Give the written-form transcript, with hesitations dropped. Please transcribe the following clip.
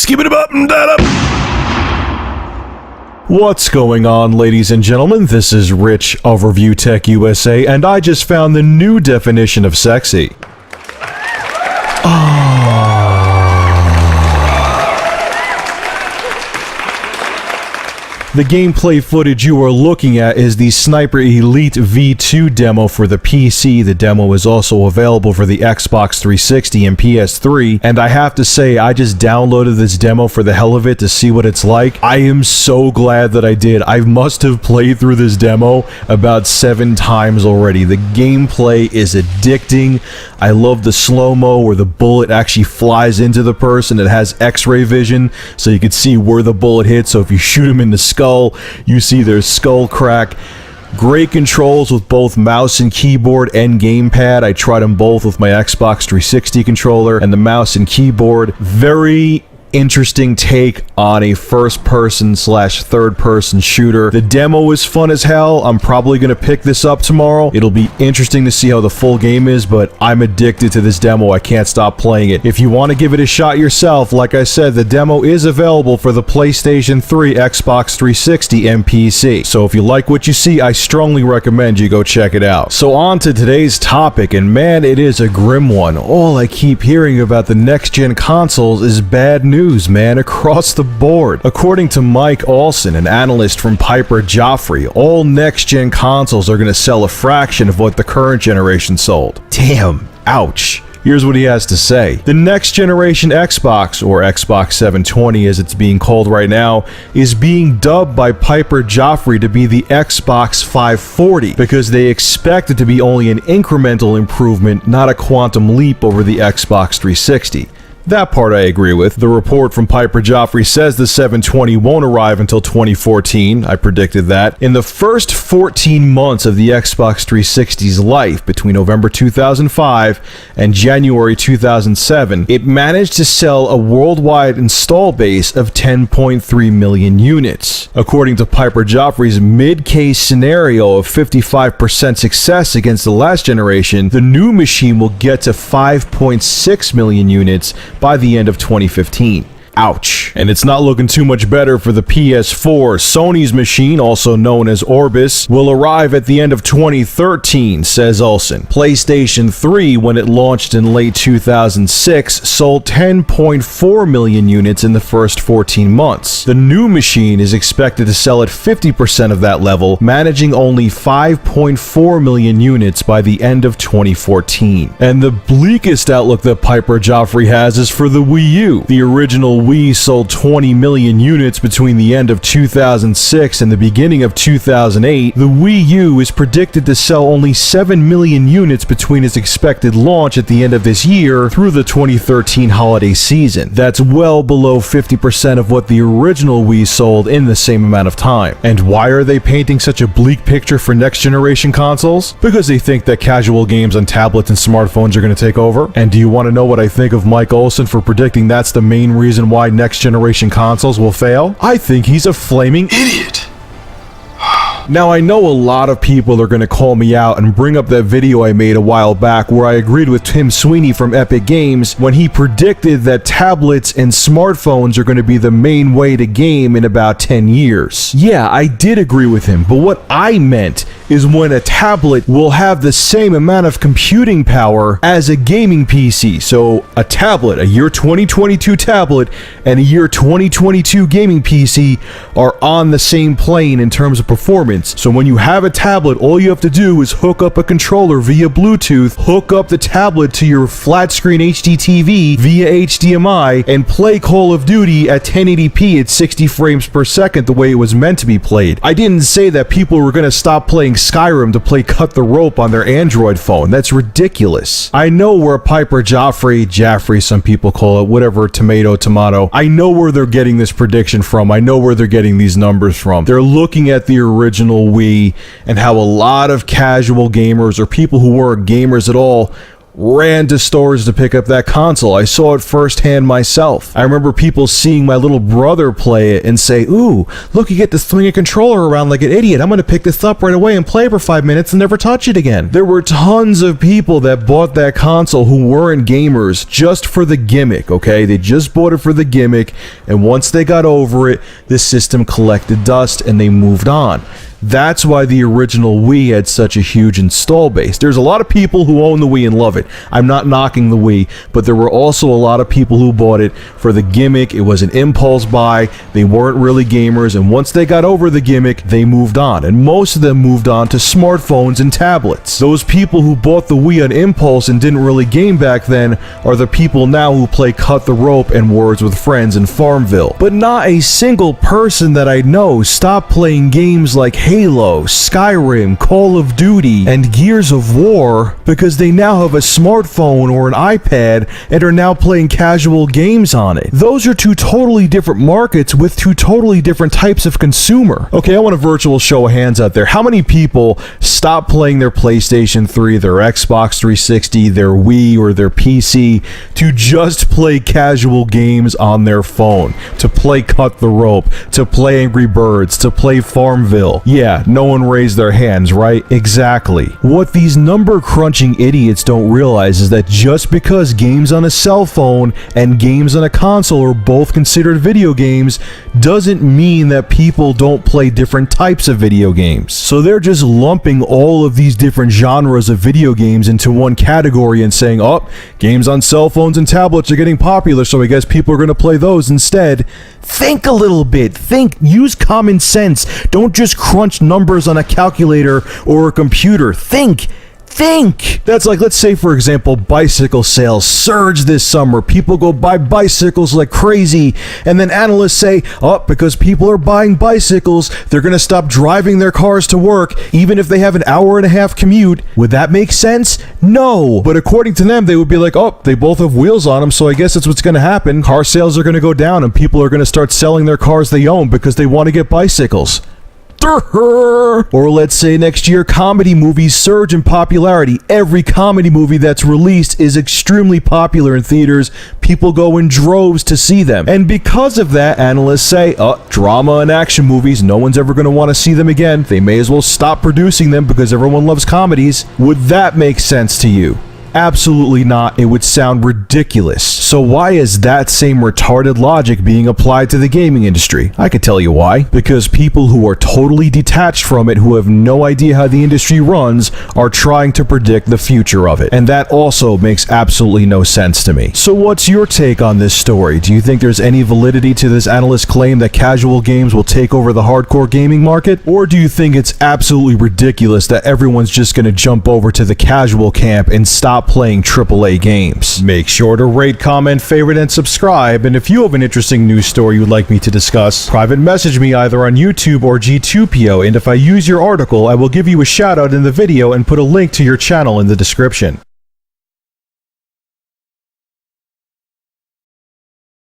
Skip it up and that up. What's going on, ladies and gentlemen? This is Rich of Review Tech USA, and I just found the new definition of sexy. The gameplay footage you are looking at is the Sniper Elite V2 demo for the PC. The demo is also available for the Xbox 360 and PS3, and I have to say, I just downloaded this demo for the hell of it to see what it's like. I am so glad that I did. I must have played through this demo about 7 times already. The gameplay is addicting. I love the slow-mo where the bullet actually flies into the person. It has X-ray vision, so you can see where the bullet hits, so if you shoot him in the skull, you see their skull crack. Great controls with both mouse and keyboard and gamepad. I tried them both with my Xbox 360 controller and the mouse and keyboard. Very interesting take on a first-person slash third-person shooter. The demo is fun as hell. I'm probably going to pick this up tomorrow. It'll be interesting to see how the full game is, but I'm addicted to this demo. I can't stop playing it. If you want to give it a shot yourself, like I said, the demo is available for the PlayStation 3, Xbox 360, and PC. So if you like what you see, I strongly recommend you go check it out. So on to today's topic, and man, it is a grim one. All I keep hearing about the next-gen consoles is bad news, man, across the board. According to Mike Olson, an analyst from Piper Jaffray, all next-gen consoles are going to sell a fraction of what the current generation sold. Damn, ouch. Here's what he has to say. The next generation Xbox, or Xbox 720 as it's being called right now, is being dubbed by Piper Jaffray to be the Xbox 540 because they expect it to be only an incremental improvement, not a quantum leap over the Xbox 360. That part I agree with. The report from Piper Jaffray says the 720 won't arrive until 2014. I predicted that. In the first 14 months of the Xbox 360's life, between November 2005 and January 2007, it managed to sell a worldwide install base of 10.3 million units. According to Piper Jaffray's mid-case scenario of 55% success against the last generation, the new machine will get to 5.6 million units by the end of 2015. Ouch. And it's not looking too much better for the PS4. Sony's machine, also known as Orbis, will arrive at the end of 2013, says Olson. PlayStation 3, when it launched in late 2006, sold 10.4 million units in the first 14 months. The new machine is expected to sell at 50% of that level, managing only 5.4 million units by the end of 2014. And the bleakest outlook that Piper Jaffray has is for the Wii U. The original Wii sold 20 million units between the end of 2006 and the beginning of 2008. The Wii U is predicted to sell only 7 million units between its expected launch at the end of this year through the 2013 holiday season. That's well below 50% of what the original Wii sold in the same amount of time. And why are they painting such a bleak picture for next generation consoles? Because they think that casual games on tablets and smartphones are going to take over. And do you want to know what I think of Mike Olson for predicting that's the main reason why next generation consoles will fail? I think he's a flaming idiot. Now, I know a lot of people are going to call me out and bring up that video I made a while back where I agreed with Tim Sweeney from Epic Games when he predicted that tablets and smartphones are going to be the main way to game in about 10 years. Yeah, I did agree with him, but what I meant is when a tablet will have the same amount of computing power as a gaming PC. So a tablet, a year 2022 tablet, and a year 2022 gaming PC are on the same plane in terms of performance. So when you have a tablet, all you have to do is hook up a controller via Bluetooth, hook up the tablet to your flat screen HD TV via HDMI, and play Call of Duty at 1080p at 60 frames per second the way it was meant to be played. I didn't say that people were going to stop playing Skyrim to play Cut the Rope on their Android phone. That's ridiculous. I know where Piper Jaffray, some people call it, whatever, tomato. I know where they're getting this prediction from. I know where they're getting these numbers from. They're looking at the original Wii and how a lot of casual gamers or people who weren't gamers at all ran to stores to pick up that console. I saw it firsthand myself. I remember people seeing my little brother play it and say, ooh, look, you get to swing a controller around like an idiot. I'm going to pick this up right away and play for 5 minutes and never touch it again. There were tons of people that bought that console who weren't gamers just for the gimmick, okay? They just bought it for the gimmick, and once they got over it, the system collected dust and they moved on. That's why the original Wii had such a huge install base. There's a lot of people who own the Wii and love it. I'm not knocking the Wii, but there were also a lot of people who bought it for the gimmick. It was an impulse buy. They weren't really gamers, and once they got over the gimmick, they moved on. And most of them moved on to smartphones and tablets. Those people who bought the Wii on impulse and didn't really game back then are the people now who play Cut the Rope and Words with Friends in Farmville. But not a single person that I know stopped playing games like Halo, Skyrim, Call of Duty, and Gears of War because they now have a smartphone or an iPad and are now playing casual games on it. Those are two totally different markets with two totally different types of consumer. Okay, I want a virtual show of hands out there. How many people stopped playing their PlayStation 3, their Xbox 360, their Wii, or their PC to just play casual games on their phone? To play Cut the Rope, to play Angry Birds, to play Farmville. Yeah, no one raised their hands, right? Exactly. What these number crunching idiots don't realize is that just because games on a cell phone and games on a console are both considered video games doesn't mean that people don't play different types of video games. So they're just lumping all of these different genres of video games into one category and saying, oh, games on cell phones and tablets are getting popular, so I guess people are going to play those instead. Think a little bit. Think. Use common sense. Don't just crunch numbers on a calculator or a computer. Think. That's like, let's say, for example, bicycle sales surge this summer. People go buy bicycles like crazy, and then analysts say, oh, because people are buying bicycles, they're going to stop driving their cars to work, even if they have an hour-and-a-half commute. Would that make sense? No. But according to them, they would be like, oh, they both have wheels on them, so I guess that's what's going to happen. Car sales are going to go down, and people are going to start selling their cars they own because they want to get bicycles. Or let's say next year comedy movies surge in popularity. Every comedy movie that's released is extremely popular in theaters. People go in droves to see them. And because of that, analysts say, drama and action movies, no one's ever going to want to see them again. They may as well stop producing them because everyone loves comedies. Would that make sense to you? Absolutely not. It would sound ridiculous. So why is that same retarded logic being applied to the gaming industry? I could tell you why. Because people who are totally detached from it, who have no idea how the industry runs, are trying to predict the future of it. And that also makes absolutely no sense to me. So what's your take on this story? Do you think there's any validity to this analyst's claim that casual games will take over the hardcore gaming market? Or do you think it's absolutely ridiculous that everyone's just going to jump over to the casual camp and stop playing AAA games? Make sure to rate, comment, favorite, and subscribe. And if you have an interesting news story you'd like me to discuss, private message me either on YouTube or G2PO, and if I use your article, I will give you a shout out in the video and put a link to your channel in the description.